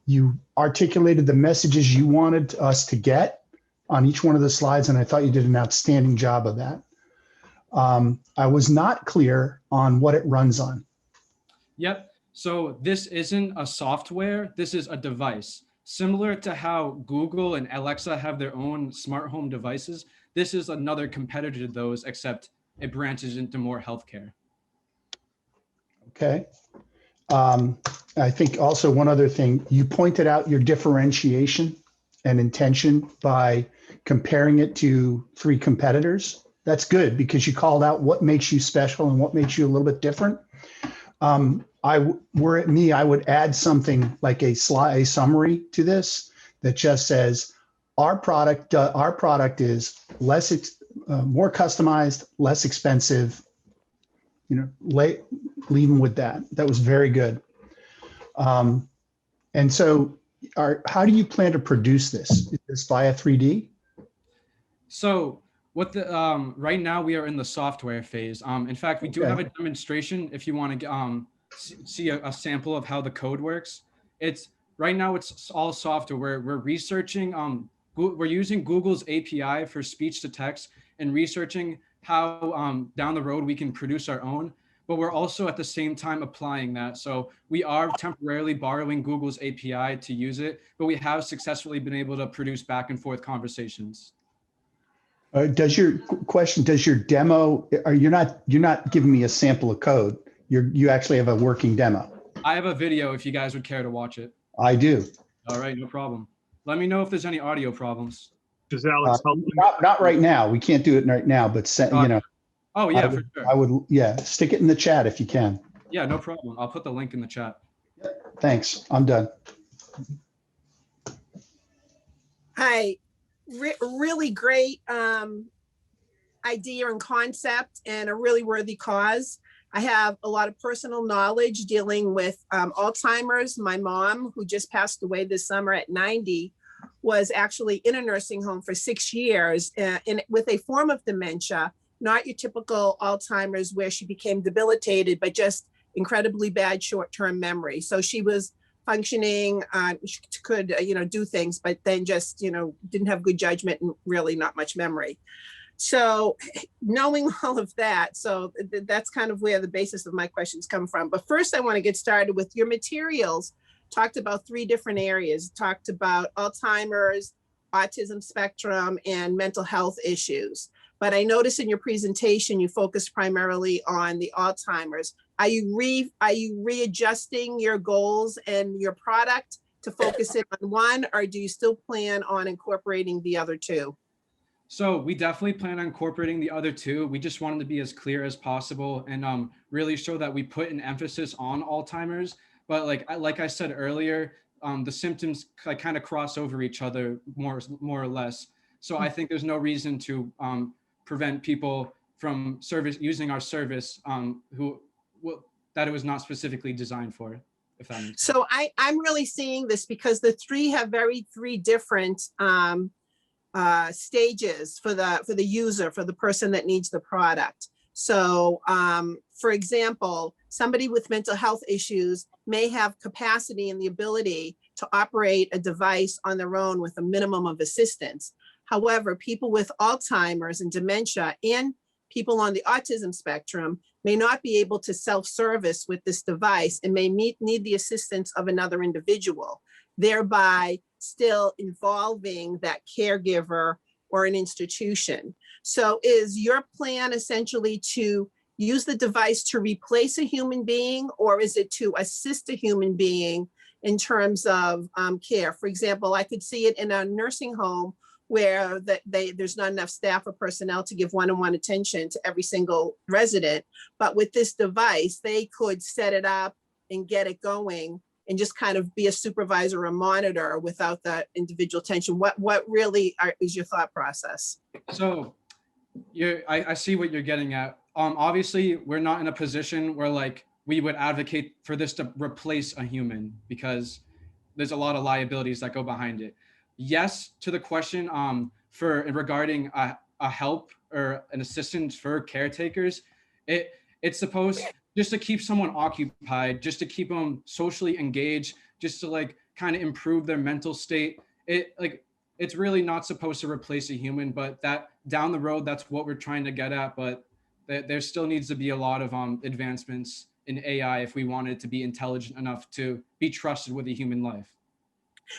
You articulated the messages you wanted us to get on each one of the slides, and I thought you did an outstanding job of that. I was not clear on what it runs on. Yep. So this isn't a software, this is a device. Similar to how Google and Alexa have their own smart home devices, this is another competitor to those, except it branches into more healthcare. Okay. I think also one other thing, you pointed out your differentiation and intention by comparing it to 3 competitors. That's good because you called out what makes you special and what makes you a little bit different. Were it me, I would add something like a summary to this that just says our product is more customized, less expensive. Leaving with that. That was very good. And so, how do you plan to produce this? Is this via 3D? So right now we are in the software phase. In fact, we do have a demonstration if you want to see a sample of how the code works. Right now it's all software. We're researching. We're using Google's API for speech to text and researching how down the road we can produce our own. But we're also at the same time applying that. So we are temporarily borrowing Google's API to use it, but we have successfully been able to produce back and forth conversations. Does your demo, you're not giving me a sample of code. You actually have a working demo. I have a video if you guys would care to watch it. I do. All right, no problem. Let me know if there's any audio problems. Does Alex help? Not right now. We can't do it right now, but Oh yeah, for sure. I would, stick it in the chat if you can. Yeah, no problem. I'll put the link in the chat. Thanks. I'm done. Hi, really great idea and concept and a really worthy cause. I have a lot of personal knowledge dealing with Alzheimer's. My mom, who just passed away this summer at 90, was actually in a nursing home for 6 years with a form of dementia, not your typical Alzheimer's where she became debilitated, but just incredibly bad short-term memory. So she was functioning, she could, do things, but then just, didn't have good judgment and really not much memory. So knowing all of that, so that's kind of where the basis of my questions come from. But first I want to get started with your materials. Talked about 3 different areas, talked about Alzheimer's, autism spectrum, and mental health issues. But I noticed in your presentation, you focused primarily on the Alzheimer's. Are you readjusting your goals and your product to focus in on one, or do you still plan on incorporating the other 2? So we definitely plan on incorporating the other 2. We just wanted to be as clear as possible and really show that we put an emphasis on Alzheimer's. But like I said earlier, the symptoms kind of cross over each other more or less. So I think there's no reason to prevent people from using our service that it was not specifically designed for, if that makes sense. So I'm really seeing this because the 3 have 3 different stages for the user, for the person that needs the product. So for example, somebody with mental health issues may have capacity and the ability to operate a device on their own with a minimum of assistance. However, people with Alzheimer's and dementia and people on the autism spectrum may not be able to self-service with this device and may need the assistance of another individual, thereby still involving that caregiver or an institution. So is your plan essentially to use the device to replace a human being, or is it to assist a human being in terms of care? For example, I could see it in a nursing home where there's not enough staff or personnel to give one-on-one attention to every single resident. But with this device, they could set it up and get it going and just kind of be a supervisor or monitor without that individual attention. What really is your thought process? So I see what you're getting at. Obviously, we're not in a position where we would advocate for this to replace a human because there's a lot of liabilities that go behind it. Yes, to the question regarding a help or an assistance for caretakers, it's supposed just to keep someone occupied, just to keep them socially engaged, just to kind of improve their mental state. It's really not supposed to replace a human, but that down the road, that's what we're trying to get at. But there still needs to be a lot of advancements in AI if we want it to be intelligent enough to be trusted with a human life.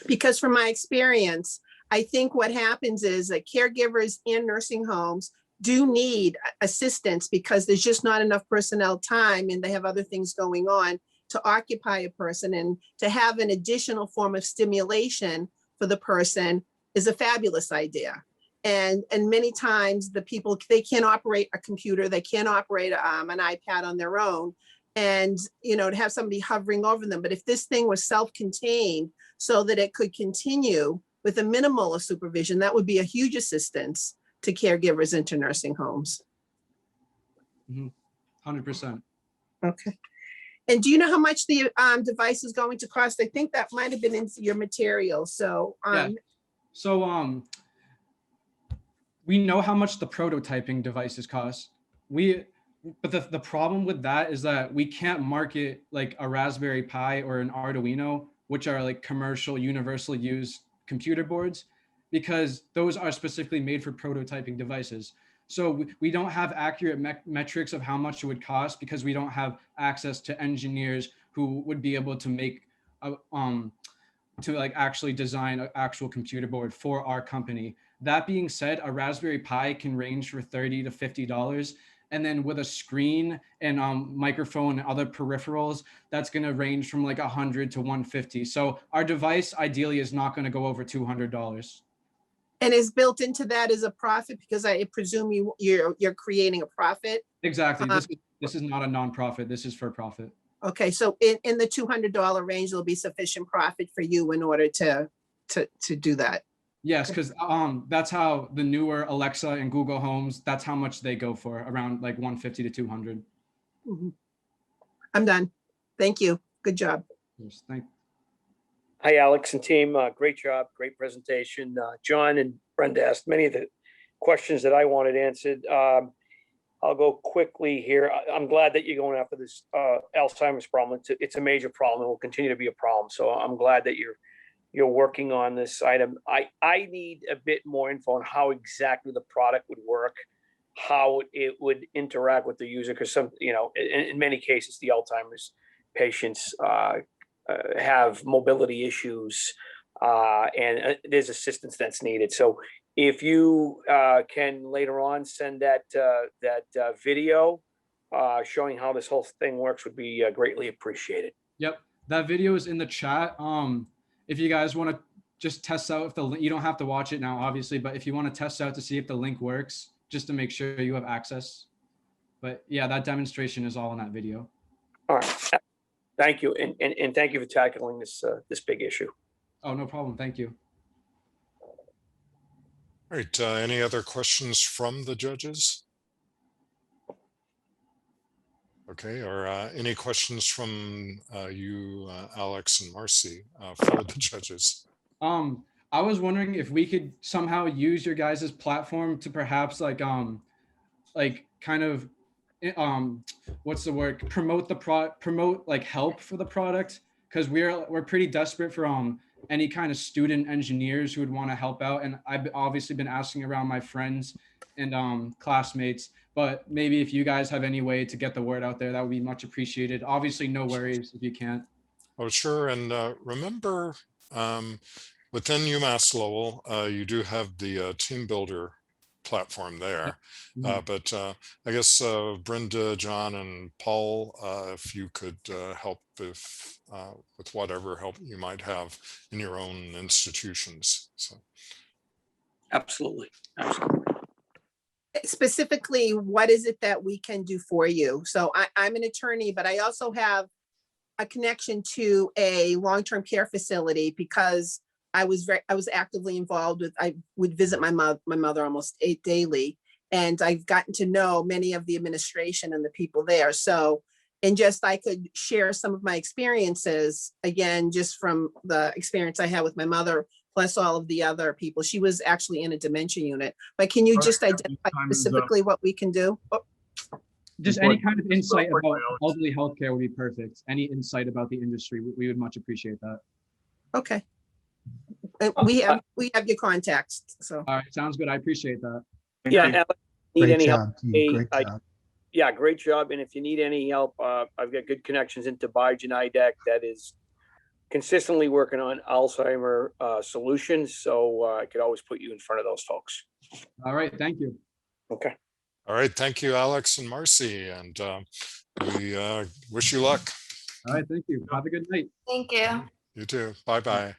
Because from my experience, I think what happens is that caregivers in nursing homes do need assistance because there's just not enough personnel time and they have other things going on to occupy a person, and to have an additional form of stimulation for the person is a fabulous idea. And many times the people, they can't operate a computer, they can't operate an iPad on their own, and to have somebody hovering over them. But if this thing was self-contained so that it could continue with a minimal of supervision, that would be a huge assistance to caregivers into nursing homes. 100%. Okay. And do you know how much the device is going to cost? I think that might have been in your material. So, yeah. So we know how much the prototyping devices cost. But the problem with that is that we can't market like a Raspberry Pi or an Arduino, which are like commercial, universal use computer boards, because those are specifically made for prototyping devices. So we don't have accurate metrics of how much it would cost because we don't have access to engineers who would be able to make to like actually design an actual computer board for our company. That being said, a Raspberry Pi can range for $30 to $50. And then with a screen and microphone and other peripherals, that's going to range from like $100 to $150. So our device ideally is not going to go over $200. And is built into that as a profit, because I presume you're creating a profit. Exactly. This is not a nonprofit. This is for profit. Okay, so in the $200 range, there'll be sufficient profit for you in order to do that. Yes, because that's how the newer Alexa and Google Homes, that's how much they go for, around like 150 to 200. Mm-hmm. I'm done. Thank you. Good job. Yes, Hi, Alex and team. Great job. Great presentation. John and Brenda asked many of the questions that I wanted answered. I'll go quickly here. I'm glad that you're going after this Alzheimer's problem. It's a major problem. It will continue to be a problem. So I'm glad that you're working on this item. I need a bit more info on how exactly the product would work, how it would interact with the user, because in many cases, the Alzheimer's patients have mobility issues and there's assistance that's needed. So if you can later on send that video showing how this whole thing works would be greatly appreciated. Yep, that video is in the chat. If you guys want to just test out if the link, you don't have to watch it now, obviously, but if you want to test out to see if the link works, just to make sure you have access. But yeah, that demonstration is all in that video. All right. Thank you. And thank you for tackling this big issue. Oh, no problem. Thank you. All right. Any other questions from the judges? Okay. Or any questions from you, Alex and Marcy, for the judges? I was wondering if we could somehow use your guys' platform to perhaps what's the word? Promote like help for the product, because we're pretty desperate for any kind of student engineers who would want to help out. And I've obviously been asking around my friends and classmates, but maybe if you guys have any way to get the word out there, that would be much appreciated. Obviously, no worries if you can't. Oh, sure. And remember, within UMass Lowell, you do have the Team Builder platform there. But I guess Brenda, John, and Paul, if you could help with whatever help you might have in your own institutions. So. Absolutely. Specifically, what is it that we can do for you? So I'm an attorney, but I also have a connection to a long-term care facility because I was actively involved with, I would visit my mother almost daily, and I've gotten to know many of the administration and the people there. So, and just I could share some of my experiences, again, just from the experience I had with my mother, plus all of the other people. She was actually in a dementia unit. But can you just identify specifically what we can do? Just any kind of insight about elderly healthcare would be perfect. Any insight about the industry, we would much appreciate that. Okay. We have your contacts, so. All right, sounds good. I appreciate that. Yeah, Thank you. Alex, need Great any help? job, team. Hey, Great I- job. Yeah, great job. And if you need any help, I've got good connections into Biogen IDEC that is consistently working on Alzheimer solutions. So I could always put you in front of those folks. All right, thank you. Okay. All right, thank you, Alex and Marcy, and we wish you luck. All right, thank you. Have a good night. Thank you. You too. Bye-bye.